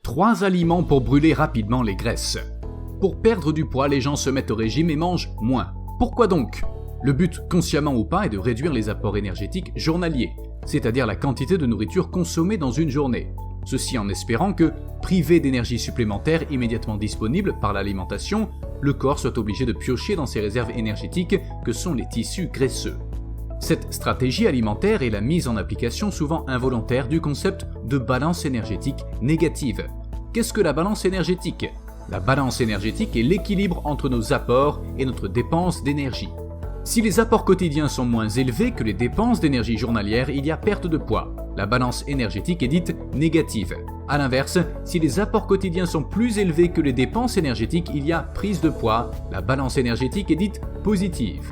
3 aliments pour brûler rapidement les graisses. Pour perdre du poids, les gens se mettent au régime et mangent moins. Pourquoi donc ? Le but, consciemment ou pas, est de réduire les apports énergétiques journaliers, c'est-à-dire la quantité de nourriture consommée dans une journée. Ceci en espérant que, privé d'énergie supplémentaire immédiatement disponible par l'alimentation, le corps soit obligé de piocher dans ses réserves énergétiques que sont les tissus graisseux. Cette stratégie alimentaire est la mise en application souvent involontaire du concept de balance énergétique négative. Qu'est-ce que la balance énergétique ? La balance énergétique est l'équilibre entre nos apports et notre dépense d'énergie. Si les apports quotidiens sont moins élevés que les dépenses d'énergie journalières, il y a perte de poids. La balance énergétique est dite négative. A l'inverse, si les apports quotidiens sont plus élevés que les dépenses énergétiques, il y a prise de poids. La balance énergétique est dite positive.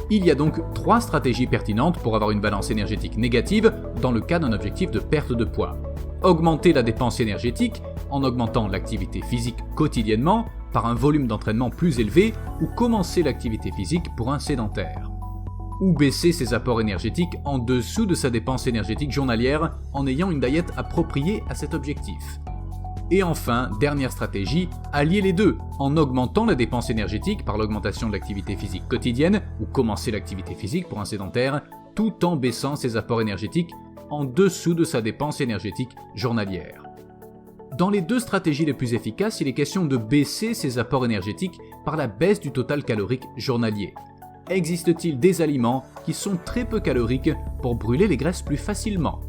Il y a donc 3 stratégies pertinentes pour avoir une balance énergétique négative dans le cas d'un objectif de perte de poids. Augmenter la dépense énergétique en augmentant l'activité physique quotidiennement par un volume d'entraînement plus élevé ou commencer l'activité physique pour un sédentaire. Ou baisser ses apports énergétiques en dessous de sa dépense énergétique journalière en ayant une diète appropriée à cet objectif. Et enfin, dernière stratégie, allier les deux en augmentant la dépense énergétique par l'augmentation de l'activité physique quotidienne ou commencer l'activité physique pour un sédentaire tout en baissant ses apports énergétiques en dessous de sa dépense énergétique journalière. Dans les 2 stratégies les plus efficaces, il est question de baisser ses apports énergétiques par la baisse du total calorique journalier. Existe-t-il des aliments qui sont très peu caloriques pour brûler les graisses plus facilement ?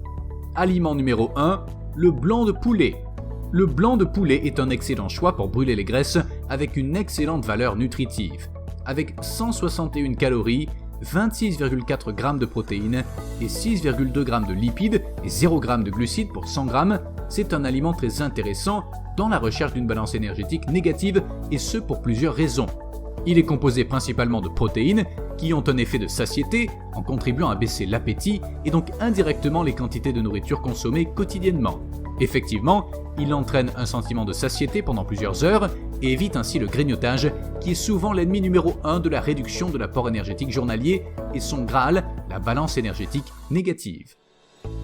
Aliment numéro 1, le blanc de poulet. Le blanc de poulet est un excellent choix pour brûler les graisses avec une excellente valeur nutritive. Avec 161 calories, 26,4 g de protéines et 6,2 g de lipides et 0 g de glucides pour 100 g, c'est un aliment très intéressant dans la recherche d'une balance énergétique négative et ce pour plusieurs raisons. Il est composé principalement de protéines qui ont un effet de satiété en contribuant à baisser l'appétit et donc indirectement les quantités de nourriture consommées quotidiennement. Effectivement, il entraîne un sentiment de satiété pendant plusieurs heures et évite ainsi le grignotage qui est souvent l'ennemi numéro 1 de la réduction de l'apport énergétique journalier et son Graal, la balance énergétique négative.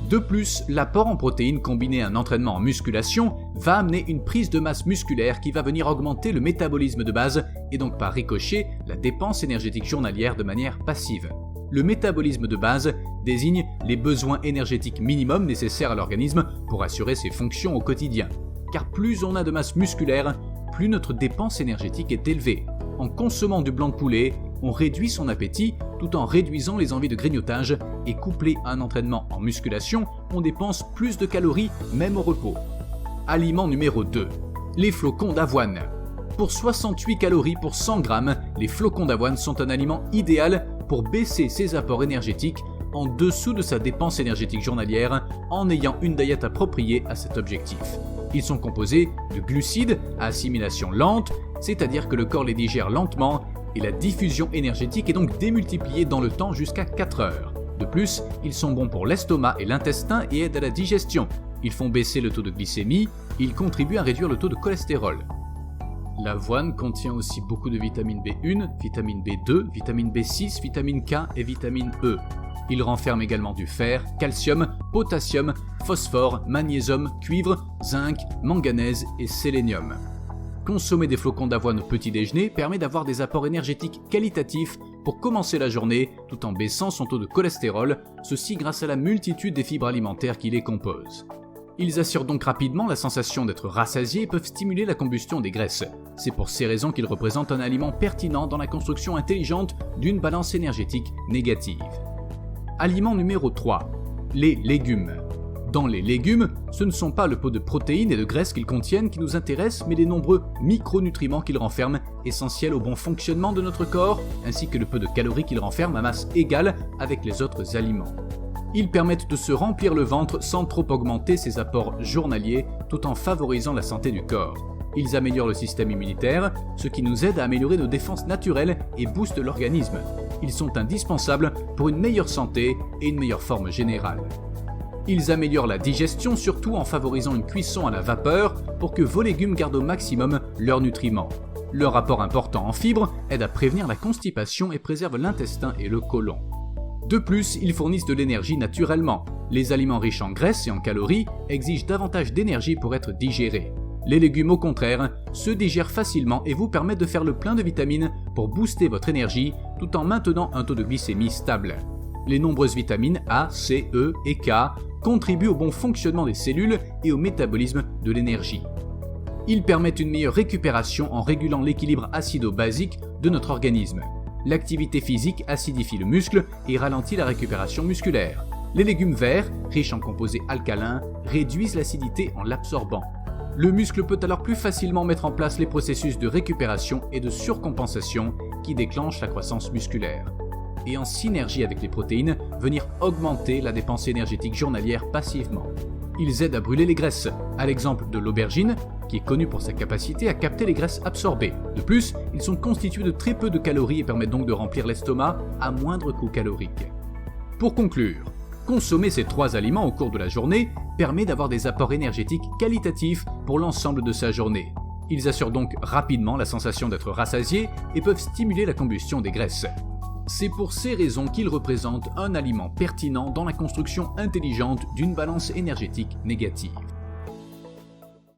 De plus, l'apport en protéines combiné à un entraînement en musculation va amener une prise de masse musculaire qui va venir augmenter le métabolisme de base et donc par ricochet la dépense énergétique journalière de manière passive. Le métabolisme de base désigne les besoins énergétiques minimums nécessaires à l'organisme pour assurer ses fonctions au quotidien. Car plus on a de masse musculaire, plus notre dépense énergétique est élevée. En consommant du blanc de poulet, on réduit son appétit tout en réduisant les envies de grignotage et couplé à un entraînement en musculation, on dépense plus de calories même au repos. Aliment numéro 2. Les flocons d'avoine. Pour 68 calories pour 100 g, les flocons d'avoine sont un aliment idéal pour baisser ses apports énergétiques en dessous de sa dépense énergétique journalière en ayant une diète appropriée à cet objectif. Ils sont composés de glucides à assimilation lente, c'est-à-dire que le corps les digère lentement et la diffusion énergétique est donc démultipliée dans le temps jusqu'à 4 heures. De plus, ils sont bons pour l'estomac et l'intestin et aident à la digestion. Ils font baisser le taux de glycémie, ils contribuent à réduire le taux de cholestérol. L'avoine contient aussi beaucoup de vitamine B1, vitamine B2, vitamine B6, vitamine K et vitamine E. Il renferme également du fer, calcium, potassium, phosphore, magnésium, cuivre, zinc, manganèse et sélénium. Consommer des flocons d'avoine au petit déjeuner permet d'avoir des apports énergétiques qualitatifs pour commencer la journée tout en baissant son taux de cholestérol, ceci grâce à la multitude des fibres alimentaires qui les composent. Ils assurent donc rapidement la sensation d'être rassasiés et peuvent stimuler la combustion des graisses. C'est pour ces raisons qu'ils représentent un aliment pertinent dans la construction intelligente d'une balance énergétique négative. Aliment numéro 3. Les légumes. Dans les légumes, ce ne sont pas le pot de protéines et de graisses qu'ils contiennent qui nous intéressent, mais les nombreux micronutriments qu'ils renferment, essentiels au bon fonctionnement de notre corps, ainsi que le peu de calories qu'ils renferment à masse égale avec les autres aliments. Ils permettent de se remplir le ventre sans trop augmenter ses apports journaliers, tout en favorisant la santé du corps. Ils améliorent le système immunitaire, ce qui nous aide à améliorer nos défenses naturelles et boostent l'organisme. Ils sont indispensables pour une meilleure santé et une meilleure forme générale. Ils améliorent la digestion, surtout en favorisant une cuisson à la vapeur pour que vos légumes gardent au maximum leurs nutriments. Leur apport important en fibres aide à prévenir la constipation et préserve l'intestin et le côlon. De plus, ils fournissent de l'énergie naturellement. Les aliments riches en graisses et en calories exigent davantage d'énergie pour être digérés. Les légumes, au contraire, se digèrent facilement et vous permettent de faire le plein de vitamines pour booster votre énergie tout en maintenant un taux de glycémie stable. Les nombreuses vitamines A, C, E et K contribuent au bon fonctionnement des cellules et au métabolisme de l'énergie. Ils permettent une meilleure récupération en régulant l'équilibre acido-basique de notre organisme. L'activité physique acidifie le muscle et ralentit la récupération musculaire. Les légumes verts, riches en composés alcalins, réduisent l'acidité en l'absorbant. Le muscle peut alors plus facilement mettre en place les processus de récupération et de surcompensation qui déclenchent la croissance musculaire. Et en synergie avec les protéines, venir augmenter la dépense énergétique journalière passivement. Ils aident à brûler les graisses, à l'exemple de l'aubergine, qui est connue pour sa capacité à capter les graisses absorbées. De plus, ils sont constitués de très peu de calories et permettent donc de remplir l'estomac à moindre coût calorique. Pour conclure, consommer ces 3 aliments au cours de la journée permet d'avoir des apports énergétiques qualitatifs pour l'ensemble de sa journée. Ils assurent donc rapidement la sensation d'être rassasié et peuvent stimuler la combustion des graisses. C'est pour ces raisons qu'ils représentent un aliment pertinent dans la construction intelligente d'une balance énergétique négative.